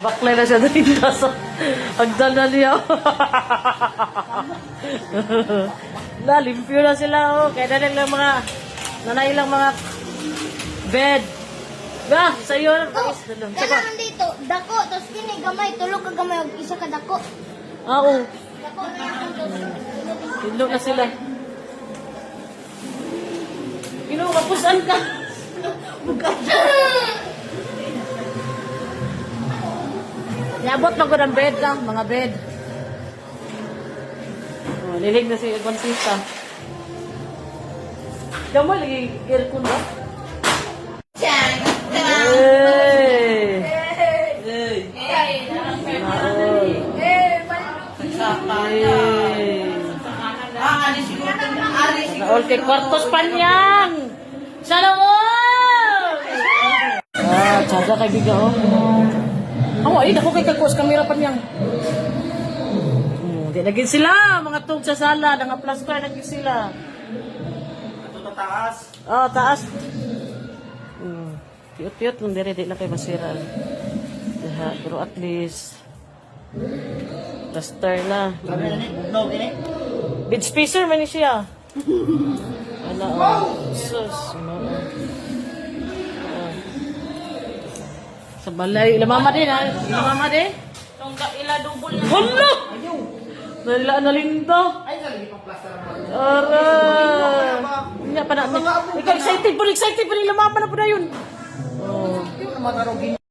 Baklay na siya doon nasa hagdan na niya. Limpyo na sila. Oh. Kaya na lang mga nanay lang mga bed. Ba, sa'yo. Kailangan dito, dako, tapos kini gamay, tulog ka gamay, isa ka dako. Oo. Dako na yung Tulog na sila. Kapusan ka. Nabot na ko ng bed lang, mga bed. Oh, lilig na si Evansita. Diyan mo, lagi aircon ba? Hey! Naol kay kwartos panyang! Shalom! Tsaga kay biga oh. Ay, dako kay kagkos kamera panyang. Di naging sila, mga tug sa sala, nga plaster naging sila. Ito taas. Oh, taas. Piot-piot nung dire, di lang kay masira. Diha, pero at least plaster na. Sabi na ni, bugnaw gini. Bed spacer man ni siya. Ano, sus. Sa balay, ilamama din ha? Ilamama din? Tungga ila double na. Hala! Nala nalinda. Ay, nalagi pang plaster naman. Aray! Hindi pa na. Ikaw excited po rin ilamama na po na yun. Yung naman